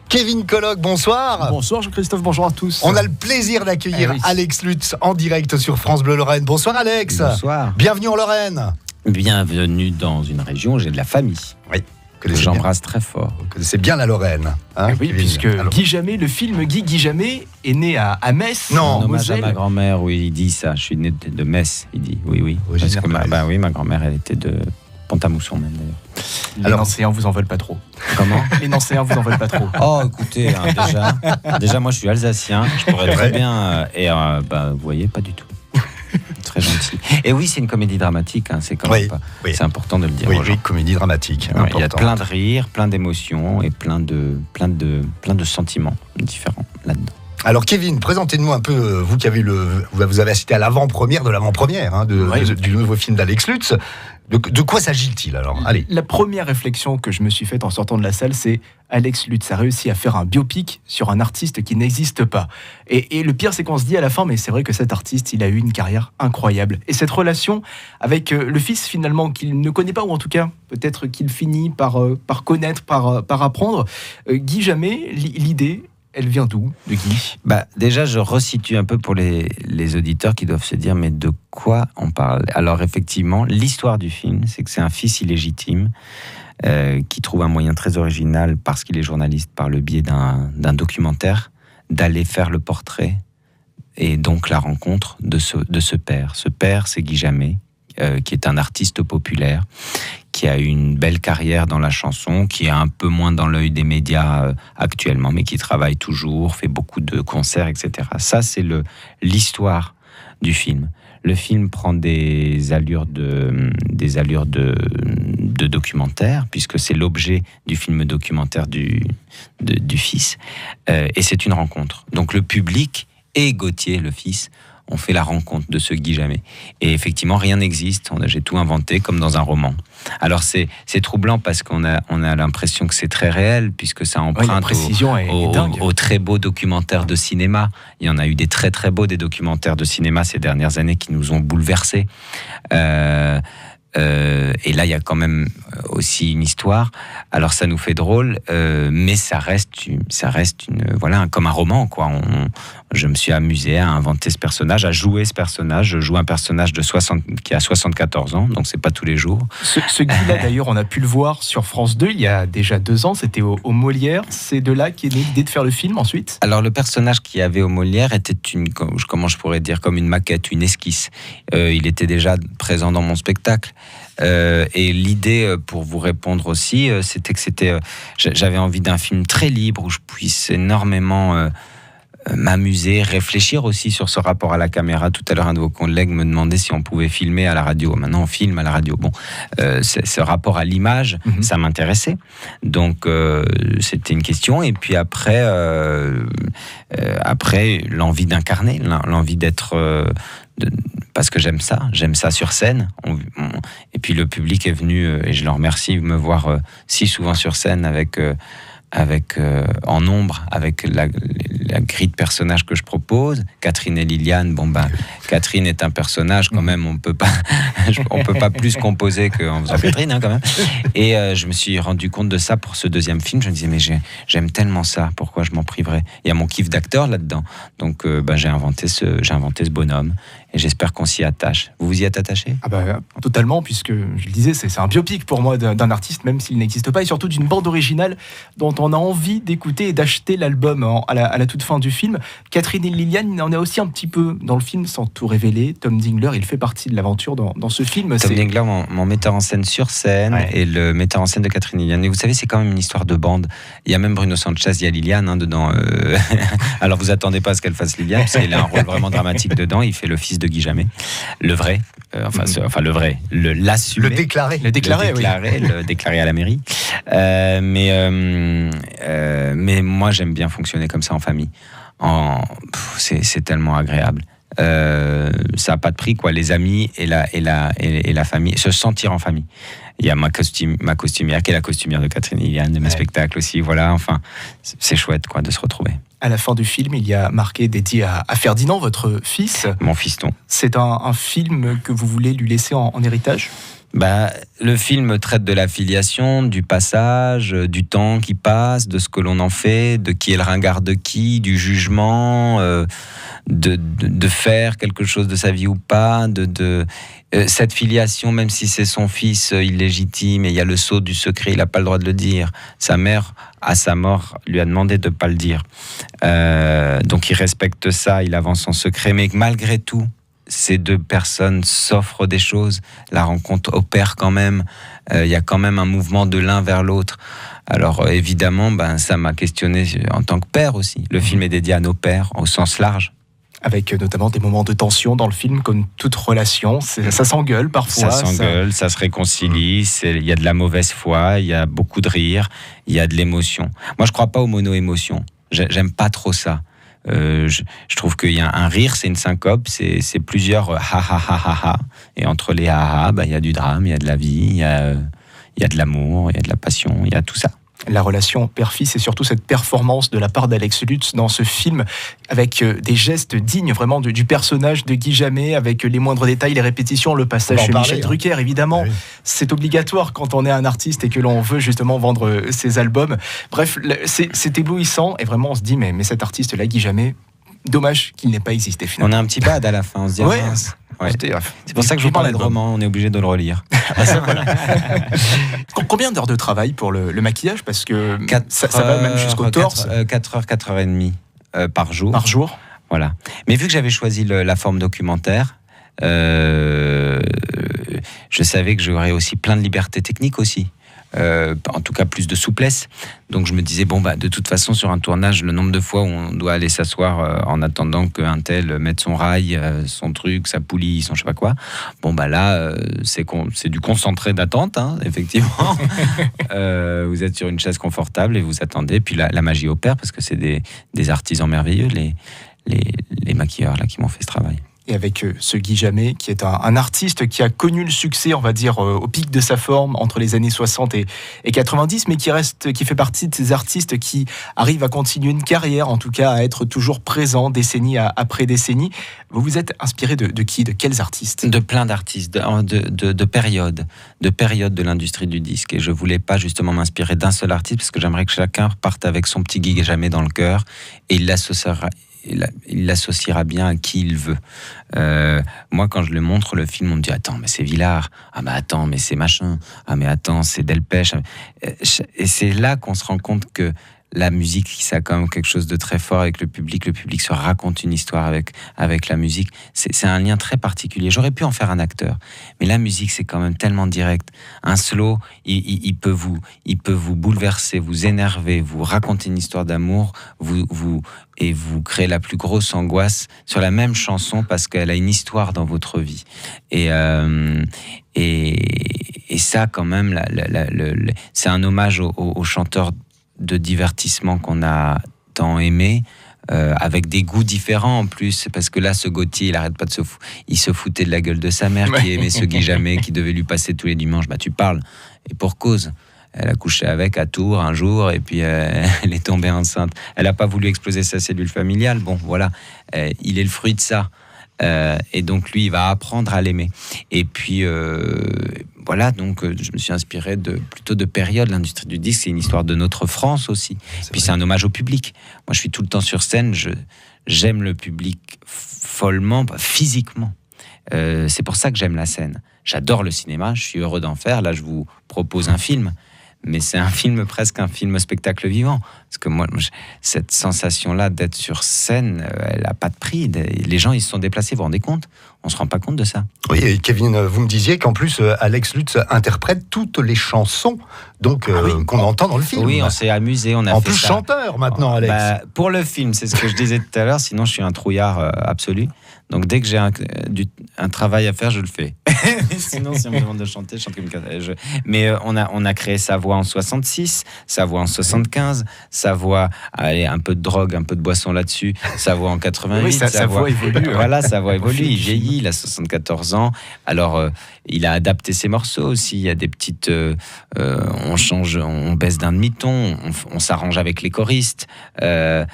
Kevin Colloque, bonsoir. Bonsoir Jean-Christophe, bonjour à tous. On a le plaisir d'accueillir Alex Lutz en direct sur France Bleu Lorraine. Bonsoir Alex. Bonsoir. Bienvenue en Lorraine. Bienvenue dans une région où j'ai de la famille. Oui. Que j'embrasse très fort. Vous connaissez bien la Lorraine. Hein, oui, Kevin. Puisque Guy Jamais, le film Guy Jamais est né à Metz. Non, en hommage à ma grand-mère, oui, il dit ça. Je suis né de Metz, il dit. Oui. Parce que ma grand-mère, elle était de Pont-à-Mousson même d'ailleurs. Les Nancéens vous en veulent pas trop. Comment ? Les Nancéens vous en veulent pas trop. Oh, écoutez, déjà, moi je suis alsacien. Je pourrais très bien. Vous voyez, pas du tout. Très gentil. Et oui, c'est une comédie dramatique, hein, c'est quand même pas. Oui. C'est important de le dire. Oui, comédie dramatique. Il y a plein de rires, plein d'émotions et plein de sentiments différents là-dedans. Alors Kevin, présentez-nous un peu, vous qui avez vous avez assisté à l'avant-première de l'avant-première du nouveau film d'Alex Lutz. De quoi s'agit-il alors ? Allez. La première réflexion que je me suis faite en sortant de la salle, c'est Alex Lutz a réussi à faire un biopic sur un artiste qui n'existe pas. Et le pire, c'est qu'on se dit à la fin, mais c'est vrai que cet artiste, il a eu une carrière incroyable. Et cette relation avec le fils, finalement, qu'il ne connaît pas, ou en tout cas, peut-être qu'il finit par connaître, par apprendre. Guy Jamais, l'idée, elle vient d'où, de Guy ? Déjà, je resitue un peu pour les auditeurs qui doivent se dire, mais de quoi on parle ? Alors effectivement, l'histoire du film, c'est que c'est un fils illégitime qui trouve un moyen très original, parce qu'il est journaliste, par le biais d'un documentaire, d'aller faire le portrait et donc la rencontre de ce père. Ce père, c'est Guy Jamais, qui est un artiste populaire, qui a eu une belle carrière dans la chanson, qui est un peu moins dans l'œil des médias actuellement, mais qui travaille toujours, fait beaucoup de concerts, etc. Ça, c'est l'histoire du film. Le film prend des allures de documentaire, puisque c'est l'objet du film documentaire du fils, et c'est une rencontre. Donc le public et Gauthier, le fils, on fait la rencontre de ce Guy Jamais. Et effectivement, rien n'existe. J'ai tout inventé comme dans un roman. Alors c'est troublant parce qu'on a l'impression que c'est très réel, puisque ça emprunte aux très beaux documentaires de cinéma. Il y en a eu des très très beaux des documentaires de cinéma ces dernières années qui nous ont bouleversés. Et là, il y a quand même aussi une histoire. Alors, ça nous fait drôle, mais ça reste comme un roman, quoi. Je me suis amusé à inventer ce personnage, à jouer ce personnage. Je joue un personnage qui a 74 ans, donc c'est pas tous les jours. Ce Guy-là, d'ailleurs, on a pu le voir sur France 2 il y a déjà 2 ans. C'était au Molière. C'est de là qu'est née l'idée de faire le film ensuite. Alors, le personnage qu'il y avait au Molière était comment je pourrais dire, comme une maquette, une esquisse. Il était déjà présent dans mon spectacle. Et l'idée, pour vous répondre aussi, c'était que j'avais envie d'un film très libre où je puisse énormément m'amuser, réfléchir aussi sur ce rapport à la caméra. Tout à l'heure, un de vos collègues me demandait si on pouvait filmer à la radio. Maintenant, on filme à la radio. Bon, ce rapport à l'image, ça m'intéressait. Donc, c'était une question. Et puis après, l'envie d'incarner, l'envie d'être... parce que j'aime ça sur scène. Et puis le public est venu, et je leur remercie, me voir si souvent sur scène avec en nombre, avec la grille de personnages que je propose. Catherine et Liliane, Catherine est un personnage quand même, on peut pas plus composer qu'en faisant Catherine, hein, quand même. Et je me suis rendu compte de ça pour ce deuxième film. Je me disais, mais j'aime tellement ça, pourquoi je m'en priverais ? Il y a mon kiff d'acteur là-dedans. Donc j'ai inventé ce bonhomme. Et j'espère qu'on s'y attache. Vous y êtes attaché ? Totalement, puisque je le disais, c'est un biopic pour moi d'un artiste, même s'il n'existe pas, et surtout d'une bande originale dont on a envie d'écouter et d'acheter l'album à la toute fin du film. Catherine et Liliane, il en est aussi un petit peu dans le film, sans tout révéler. Tom Dingler, il fait partie de l'aventure dans ce film. Tom Dingler, mon metteur en scène sur scène, et le metteur en scène de Catherine et Liliane. Et vous savez, c'est quand même une histoire de bande. Il y a même Bruno Sanchez, il y a Liliane dedans. Alors vous attendez pas à ce qu'elle fasse Liliane, parce qu'il a un rôle vraiment dramatique dedans. Il fait le fils de Guy Jamais, le vrai, le vrai, l'assumé, le déclaré, le déclaré à la mairie. Mais moi j'aime bien fonctionner comme ça en famille. C'est tellement agréable. Ça a pas de prix, quoi. Les amis et la famille, se sentir en famille. Il y a ma costumière qui est la costumière de Catherine et Liliane, de mes spectacles aussi. Voilà, enfin, c'est chouette, quoi, de se retrouver. À la fin du film, il y a marqué dédié à Ferdinand, votre fils. Mon fiston. C'est un film que vous voulez lui laisser en héritage ? Le film traite de la filiation, du passage, du temps qui passe, de ce que l'on en fait, de qui est le ringard de qui, du jugement, de faire quelque chose de sa vie ou pas, cette filiation, même si c'est son fils illégitime et il y a le sceau du secret, il n'a pas le droit de le dire. Sa mère, à sa mort, lui a demandé de ne pas le dire. Donc il respecte ça, il avance en secret, mais malgré tout, ces deux personnes s'offrent des choses, la rencontre opère quand même, il y a quand même un mouvement de l'un vers l'autre. Alors évidemment, ça m'a questionné en tant que père aussi. Le film est dédié à nos pères, au sens large. Avec notamment des moments de tension dans le film, comme toute relation. Ça s'engueule parfois. Ça s'engueule, ça se réconcilie, il y a de la mauvaise foi, il y a beaucoup de rire, il y a de l'émotion. Moi, je ne crois pas aux mono-émotions. J'aime pas trop ça. Je trouve qu'il y a un rire, c'est une syncope, c'est plusieurs ha. Et entre les ha, il y a du drame, il y a de la vie, il y a de l'amour, il y a de la passion, il y a tout ça. La relation père-fils et surtout cette performance de la part d'Alex Lutz dans ce film avec des gestes dignes vraiment du personnage de Guy Jammet, avec les moindres détails, les répétitions, le passage chez Michel Drucker évidemment. Oui. C'est obligatoire quand on est un artiste et que l'on veut justement vendre ses albums. Bref, c'est éblouissant et vraiment on se dit mais cet artiste-là, Guy Jammet, dommage qu'il n'ait pas existé finalement. On a un petit bad à la fin, on se dit mince. Ouais. C'est pour ça que je vous parlais de roman, on est obligé de le relire. Combien d'heures de travail pour le maquillage? Parce que ça va même jusqu'au torse. 4h, 4h30 par jour. Par jour. Voilà. Mais vu que j'avais choisi la forme documentaire, je savais que j'aurais aussi plein de liberté technique aussi. En tout cas plus de souplesse, donc je me disais de toute façon sur un tournage, le nombre de fois où on doit aller s'asseoir en attendant qu'un tel mette son rail, son truc, sa poulie, son je sais pas quoi, là c'est du concentré d'attente, hein, effectivement. Vous êtes sur une chaise confortable et vous attendez, puis la magie opère parce que c'est des artisans merveilleux, les maquilleurs là qui m'ont fait ce travail. Et avec ce Guy Jammet, qui est un artiste qui a connu le succès, on va dire, au pic de sa forme entre les années 60 et 90, mais qui fait partie de ces artistes qui arrivent à continuer une carrière, en tout cas à être toujours présent décennie après décennie. Vous vous êtes inspiré de qui? De quels artistes? De plein d'artistes, de périodes de l'industrie du disque. Et je voulais pas justement m'inspirer d'un seul artiste, parce que j'aimerais que chacun parte avec son petit Guy Jammet dans le cœur, et il l'associera bien à qui il veut. Moi, quand je le montre, le film, on me dit « Attends, mais c'est Villard. Ah, mais attends, mais c'est machin. Ah, mais attends, c'est Delpech. » Et c'est là qu'on se rend compte que la musique, ça a quand même quelque chose de très fort avec le public. Le public se raconte une histoire avec la musique. C'est un lien très particulier. J'aurais pu en faire un acteur, mais la musique, c'est quand même tellement direct. Un slow, il peut vous bouleverser, vous énerver, vous raconter une histoire d'amour, et vous créer la plus grosse angoisse sur la même chanson parce qu'elle a une histoire dans votre vie. Et ça, quand même, c'est un hommage aux chanteurs de divertissement qu'on a tant aimé, avec des goûts différents en plus, parce que là, ce Gauthier, il arrête pas il se foutait de la gueule de sa mère, qui aimait ce Guy Jammet, qui devait lui passer tous les dimanches. Tu parles, et pour cause. Elle a couché avec à Tours un jour, et puis elle est tombée enceinte. Elle n'a pas voulu exploser sa cellule familiale. Bon, voilà, il est le fruit de ça. Et donc lui, il va apprendre à l'aimer. Et puis voilà, donc je me suis inspiré plutôt de période. L'industrie du disque, c'est une histoire de notre France aussi. Puis c'est un hommage au public. Moi, je suis tout le temps sur scène. J'aime le public follement, physiquement. C'est pour ça que j'aime la scène. J'adore le cinéma. Je suis heureux d'en faire. Là, je vous propose un film. Mais c'est presque un film spectacle vivant. Parce que moi, cette sensation-là d'être sur scène, elle n'a pas de prix. Les gens, ils se sont déplacés, vous vous rendez compte? On ne se rend pas compte de ça. Oui, et Kevin, vous me disiez qu'en plus, Alex Lutz interprète toutes les chansons qu'on entend dans le film. Oui, on s'est amusé. On a en fait plus ça. Chanteur maintenant, Alex. Pour le film, c'est ce que je disais tout à l'heure. Sinon, je suis un trouillard absolu. Donc dès que j'ai un travail à faire, je le fais. Sinon, si on me demande de chanter, je chante comme Mais on a créé sa voix en 66, sa voix en 75, sa voix, allez, un peu de drogue, un peu de boisson là-dessus, sa voix en 88, oui, sa voix évolue. Voilà, sa voix évolue, il vieillit, il a 74 ans. Alors, il a adapté ses morceaux aussi. Il y a des petites, on change, on baisse d'un demi-ton, on s'arrange avec les choristes. Voilà,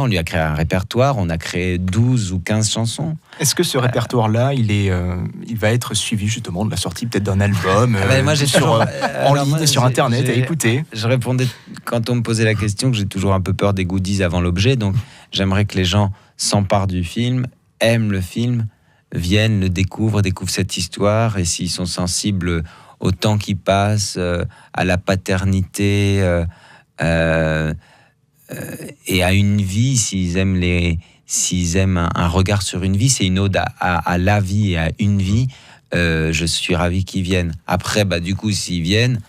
on lui a créé un répertoire, on a créé 12 ou 15 chansons. Est-ce que ce répertoire-là, il va être suivi justement de la sortie peut-être d'un album moi, j'ai en ligne, sur Internet, à écouter? Je répondais, quand on me posait la question, que j'ai toujours un peu peur des goodies avant l'objet. Donc, j'aimerais que les gens s'emparent du film, aiment le film, viennent, le découvrent cette histoire. Et s'ils sont sensibles au temps qui passe, à la paternité, et à une vie, s'ils aiment un regard sur une vie, c'est une ode à la vie et à une vie. Je suis ravi qu'ils viennent. Après, du coup, s'ils viennent,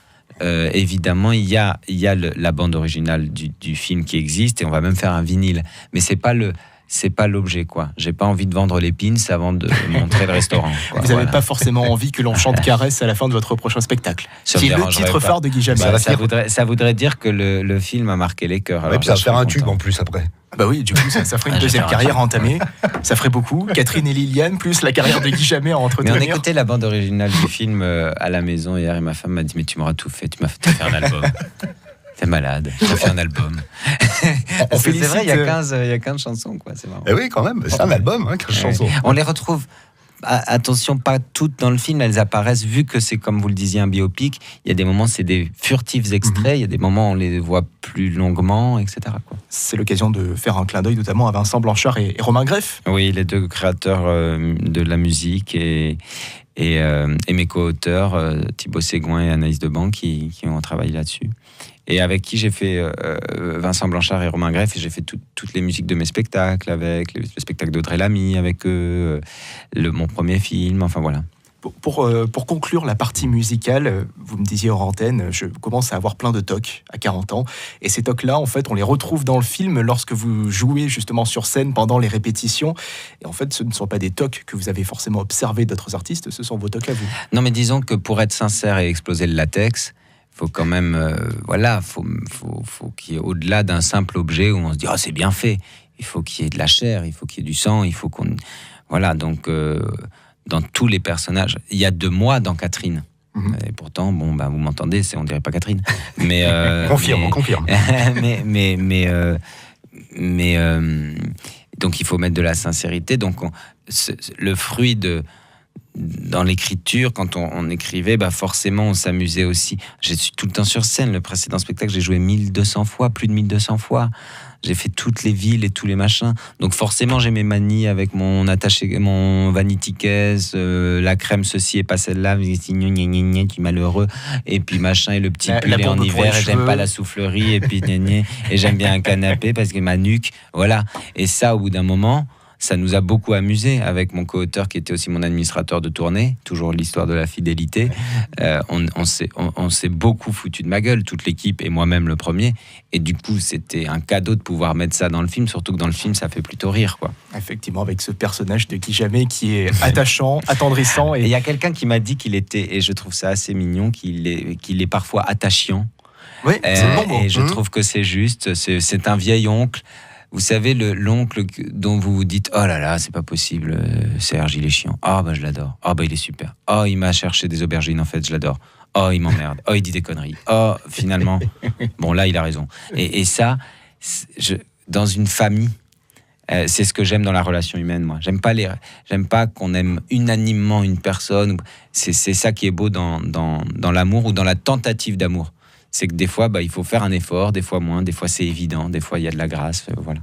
évidemment, il y a la bande originale du film qui existe, et on va même faire un vinyle. Mais c'est pas l'objet, quoi. J'ai pas envie de vendre les pins avant de montrer le restaurant, quoi. Vous n'avez pas forcément envie que l'on chante Caresse à la fin de votre prochain spectacle, Ça qui me est le dérangerait titre pas. phare de Guy Jamel. Ça voudrait dire que le film a marqué les cœurs. Ouais, puis ça va faire un tube en plus après. Bah oui, du coup, ça ferait une deuxième carrière à entamer. Ça ferait beaucoup. Catherine et Liliane, plus la carrière de Guy Jamel à Mais entretenir. on écoutait la bande originale du film à la maison hier, et ma femme m'a dit: mais tu m'auras tout fait, tu m'as fait un album. T'es malade, tu as fait un album. C'est vrai, il y a 15 chansons, quoi. C'est marrant. Eh oui, quand même, c'est un album, 15 chansons. On les retrouve. Attention, pas toutes dans le film, elles apparaissent, vu que c'est, comme vous le disiez, un biopic. Il y a des moments, c'est des furtifs extraits, il y a des moments où on les voit plus longuement, etc., quoi. C'est l'occasion de faire un clin d'œil notamment à Vincent Blanchard et Romain Greff. Oui, les deux créateurs de la musique et mes co-auteurs, Thibaut Ségouin et Anaïs Deban, qui ont travaillé là-dessus. Et avec qui j'ai fait Vincent Blanchard et Romain Greff, et j'ai fait toutes les musiques de mes spectacles, avec le spectacle d'Audrey Lamy, avec eux, mon premier film, enfin voilà. Pour conclure la partie musicale, vous me disiez hors antenne, je commence à avoir plein de tocs à 40 ans. Et ces tocs-là, en fait, on les retrouve dans le film lorsque vous jouez justement sur scène pendant les répétitions. Et en fait, ce ne sont pas des tocs que vous avez forcément observés d'autres artistes, ce sont vos tocs à vous. Non, mais disons que pour être sincère et exploser le latex, faut quand même, faut qu'il y ait, au-delà d'un simple objet où on se dit: oh, c'est bien fait. Il faut qu'il y ait de la chair, il faut qu'il y ait du sang, il faut qu'on... Voilà, donc... dans tous les personnages, il y a de moi dans Catherine. Et pourtant, vous m'entendez, on dirait pas Catherine. Mais confirme. Mais donc il faut mettre de la sincérité. Donc le fruit dans l'écriture, quand on écrivait, forcément on s'amusait aussi. Je suis tout le temps sur scène. Le précédent spectacle, j'ai joué 1200 fois, plus de 1200 fois. J'ai fait toutes les villes et tous les machins. Donc forcément, j'ai mes manies avec mon attaché, mon vanity case, la crème ceci et pas celle-là, tu malheureux, et puis machin, et le petit pull en hiver, et j'aime pas la soufflerie, et puis et j'aime bien un canapé parce que ma nuque, voilà. Et ça, au bout d'un moment, ça nous a beaucoup amusé avec mon co-auteur qui était aussi mon administrateur de tournée, toujours l'histoire de la fidélité. On s'est beaucoup foutu de ma gueule, toute l'équipe et moi-même le premier. Et du coup, c'était un cadeau de pouvoir mettre ça dans le film, surtout que dans le film, ça fait plutôt rire, quoi. Effectivement, avec ce personnage de Guy Jamel qui est attachant, attendrissant. Et il y a quelqu'un qui m'a dit qu'il était, et je trouve ça assez mignon, qu'il est parfois attachant. Oui, c'est le bon mot. Et je trouve que c'est juste, c'est un vieil oncle. Vous savez, l'oncle dont vous vous dites: oh là là, c'est pas possible, Serge, il est chiant. Ah, je l'adore. Ah, il est super. Oh, il m'a cherché des aubergines, en fait, je l'adore. Oh, il m'emmerde. Oh, il dit des conneries. Oh, finalement, bon, là, il a raison. Et ça, dans une famille, c'est ce que j'aime dans la relation humaine, moi. J'aime pas qu'on aime unanimement une personne. C'est ça qui est beau dans l'amour ou dans la tentative d'amour. C'est que des fois, il faut faire un effort, des fois moins, des fois c'est évident, des fois il y a de la grâce, voilà.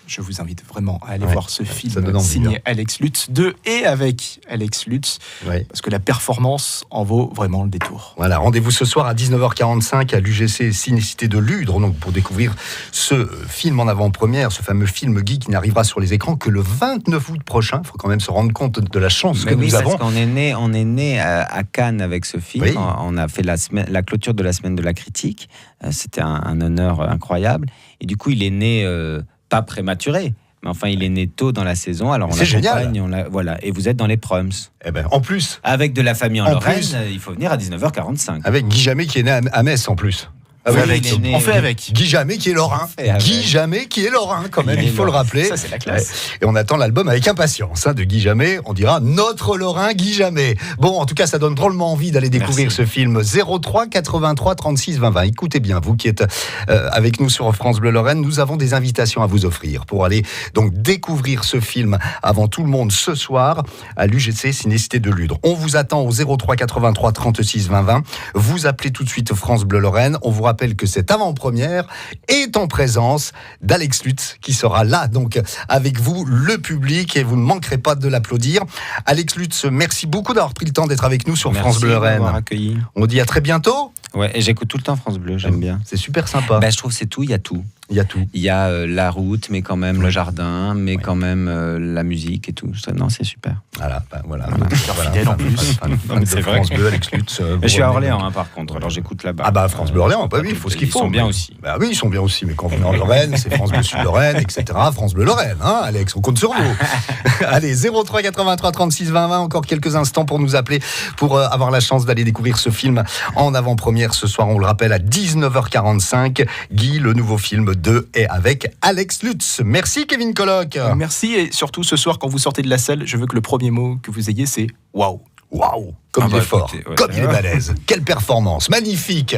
Je vous invite vraiment à aller voir ce film envie, signé Alex Lutz de et avec Alex Lutz, parce que la performance en vaut vraiment le détour. Voilà, rendez-vous ce soir à 19h45 à l'UGC Cinécité de Ludre, donc pour découvrir ce film en avant-première, ce fameux film Guy qui n'arrivera sur les écrans que le 29 août prochain. Il faut quand même se rendre compte de la chance que nous avons. Parce qu'on est né à Cannes avec ce film. Oui. On a fait la clôture de la semaine de la critique. C'était un honneur incroyable. Et du coup, il est né... pas prématuré, mais enfin il est né tôt dans la saison, alors on l'accompagne, voilà, et vous êtes dans les proms. En plus, avec de la famille en Lorraine, il faut venir à 19h45. Avec Guy Jamel qui est né à Metz en plus. Ah oui, avec. il est né- On fait avec. Guy Jamais qui est lorrain. fait avec. Guy Jamais qui est lorrain, quand même, Il il est faut le lorrain. rappeler. Ça, c'est la classe. Ouais. Et on attend l'album avec impatience de Guy Jamais. On dira notre lorrain Guy Jamais. Bon, en tout cas, ça donne drôlement envie d'aller découvrir Merci. ce film. 03 83 36 20 20. Écoutez bien, vous qui êtes avec nous sur France Bleu Lorraine, nous avons des invitations à vous offrir pour aller donc découvrir ce film avant tout le monde ce soir à l'UGC Cinécité de Ludre. On vous attend au 03 83 36 20 20. Vous appelez tout de suite France Bleu Lorraine. On vous rappelle que cette avant-première est en présence d'Alex Lutz qui sera là donc avec vous, le public, et vous ne manquerez pas de l'applaudir. Alex Lutz, merci beaucoup d'avoir pris le temps d'être avec nous sur France Bleu Merci de m'avoir Lorraine. accueilli. On dit à très bientôt. Ouais, et j'écoute tout le temps France Bleu, j'aime bien. C'est super sympa. Bah, je trouve que c'est tout, il y a tout. Il y a tout. Il y a la route, mais quand même le jardin, mais quand même la musique et tout. Non, c'est super. Voilà. Voilà. Fidèle en plus. Fan Non, mais de c'est vrai France que- Bleu, Alex Lutz. Je suis à Orléans, hein, par contre, alors j'écoute là-bas. Ah bah France Bleu Orléans, bah oui, il faut ce qu'il faut. Ils sont bien aussi. Bah oui, ils sont bien aussi, mais quand on est en Lorraine, c'est France Bleu Sud Lorraine, etc. France Bleu Lorraine, hein, Alex, on compte sur vous. Allez, 03 83 36 20 20, encore quelques instants pour nous appeler, pour avoir la chance d'aller découvrir ce film en avant-première ce soir, on le rappelle, à 19h45. Guy, le nouveau film de et avec Alex Lutz. Merci Kevin Colloc. Merci, et surtout ce soir, quand vous sortez de la salle, je veux que le premier mot que vous ayez, c'est waouh. Waouh, comme Ah il bah, est fort, écoutez, ouais. comme il est balèze. Quelle performance, magnifique.